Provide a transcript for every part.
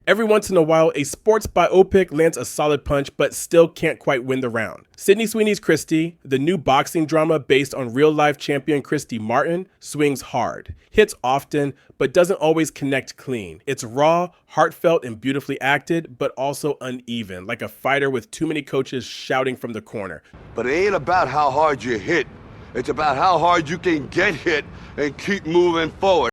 Every once in a while, a sports biopic lands a solid punch but still can't quite win the round. Sydney Sweeney's Christy, the new boxing drama based on real-life champion Christy Martin, swings hard, hits often, but doesn't always connect clean. It's raw, heartfelt, and beautifully acted, but also uneven, like a fighter with too many coaches shouting from the corner. But it ain't about how hard you hit. It's about how hard you can get hit and keep moving forward.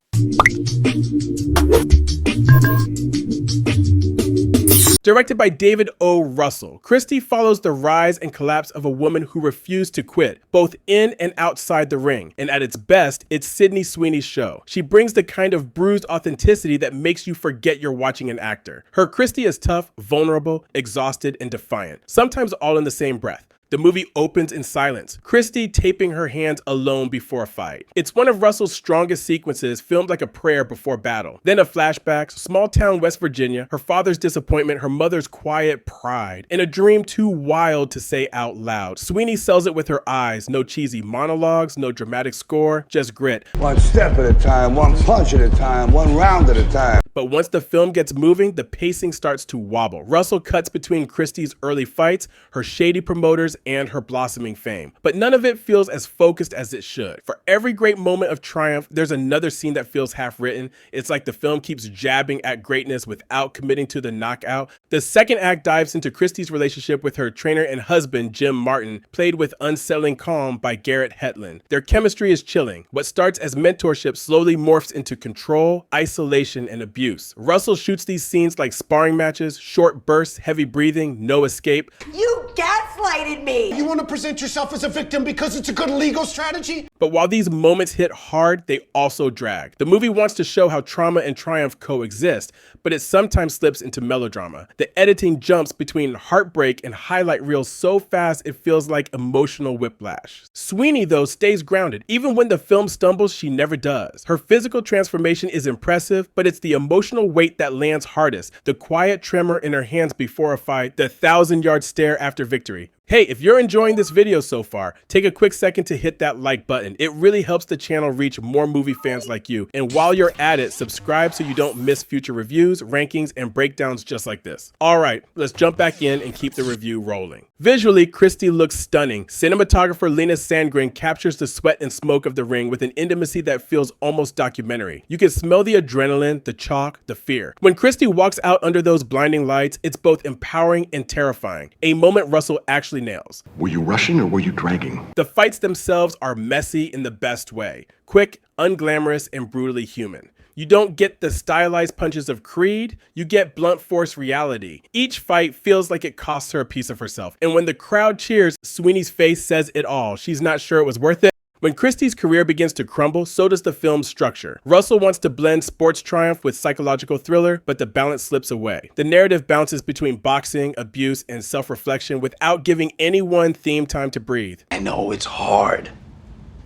Directed by David O. Russell, Christy follows the rise and collapse of a woman who refused to quit, both in and outside the ring. And at its best, it's Sydney Sweeney's show. She brings the kind of bruised authenticity that makes you forget you're watching an actor. Her Christy is tough, vulnerable, exhausted, and defiant, sometimes all in the same breath. The movie opens in silence, Christy taping her hands alone before a fight. It's one of Russell's strongest sequences, filmed like a prayer before battle. Then a flashback, small town West Virginia, her father's disappointment, her mother's quiet pride, and a dream too wild to say out loud. Sweeney sells it with her eyes, no cheesy monologues, no dramatic score, just grit. One step at a time, one punch at a time, one round at a time. But once the film gets moving, the pacing starts to wobble. Russell cuts between Christy's early fights, her shady promoters, and her blossoming fame. But none of it feels as focused as it should. For every great moment of triumph, there's another scene that feels half-written. It's like the film keeps jabbing at greatness without committing to the knockout. The second act dives into Christy's relationship with her trainer and husband, Jim Martin, played with unsettling calm by Garrett Hedlund. Their chemistry is chilling. What starts as mentorship slowly morphs into control, isolation, and abuse. Russell shoots these scenes like sparring matches, short bursts, heavy breathing, no escape. You gaslighted me! You want to present yourself as a victim because it's a good legal strategy? But while these moments hit hard, they also drag. The movie wants to show how trauma and triumph coexist, but it sometimes slips into melodrama. The editing jumps between heartbreak and highlight reels so fast it feels like emotional whiplash. Sweeney, though, stays grounded. Even when the film stumbles, she never does. Her physical transformation is impressive, but it's the emotional weight that lands hardest. The quiet tremor in her hands before a fight, the 1,000-yard stare after victory. Hey, if you're enjoying this video so far, take a quick second to hit that like button. It really helps the channel reach more movie fans like you. And while you're at it, subscribe so you don't miss future reviews, rankings, and breakdowns just like this. All right, let's jump back in and keep the review rolling. Visually, Christy looks stunning. Cinematographer Lena Sandgren captures the sweat and smoke of the ring with an intimacy that feels almost documentary. You can smell the adrenaline, the chalk, the fear. When Christy walks out under those blinding lights, it's both empowering and terrifying, a moment Russell actually nails. Were you rushing or were you dragging? The fights themselves are messy in the best way. Quick, unglamorous, and brutally human. You don't get the stylized punches of Creed, you get blunt force reality. Each fight feels like it costs her a piece of herself. And when the crowd cheers, Sweeney's face says it all. She's not sure it was worth it. When Christy's career begins to crumble, so does the film's structure. Russell wants to blend sports triumph with psychological thriller, but the balance slips away. The narrative bounces between boxing, abuse, and self-reflection without giving any one theme time to breathe. I know it's hard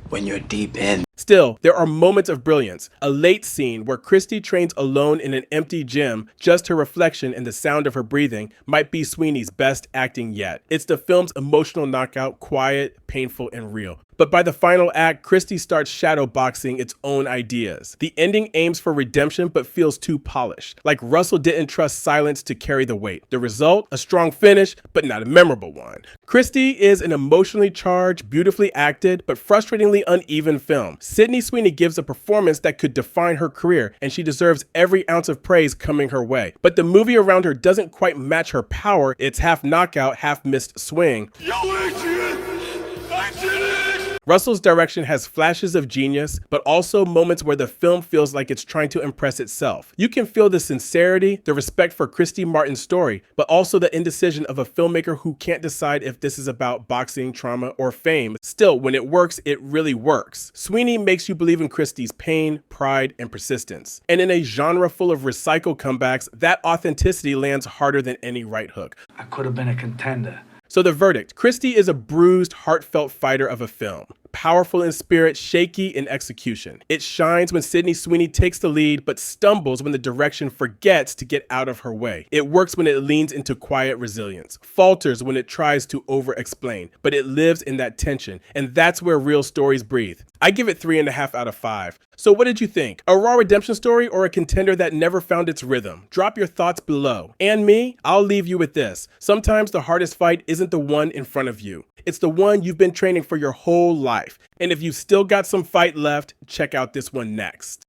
when you're deep in. Still, there are moments of brilliance. A late scene where Christy trains alone in an empty gym, just her reflection and the sound of her breathing, might be Sweeney's best acting yet. It's the film's emotional knockout, quiet, painful, and real. But by the final act, Christy starts shadow boxing its own ideas. The ending aims for redemption but feels too polished, like Russell didn't trust silence to carry the weight. The result? A strong finish, but not a memorable one. Christy is an emotionally charged, beautifully acted, but frustratingly uneven film. Sydney Sweeney gives a performance that could define her career, and she deserves every ounce of praise coming her way. But the movie around her doesn't quite match her power. It's half knockout, half missed swing. Yo, Adrian! I did it! Russell's direction has flashes of genius, but also moments where the film feels like it's trying to impress itself. You can feel the sincerity, the respect for Christy Martin's story, but also the indecision of a filmmaker who can't decide if this is about boxing, trauma, or fame. Still, when it works, it really works. Sweeney makes you believe in Christy's pain, pride, and persistence. And in a genre full of recycled comebacks, that authenticity lands harder than any right hook. I could have been a contender. So the verdict, Christy is a bruised, heartfelt fighter of a film. Powerful in spirit, shaky in execution. It shines when Sydney Sweeney takes the lead, but stumbles when the direction forgets to get out of her way. It works when it leans into quiet resilience, falters when it tries to over-explain, but it lives in that tension, and that's where real stories breathe. I give it 3.5 out of 5. So what did you think? A raw redemption story or a contender that never found its rhythm? Drop your thoughts below. And me, I'll leave you with this. Sometimes the hardest fight isn't the one in front of you. It's the one you've been training for your whole life. And if you've still got some fight left, check out this one next.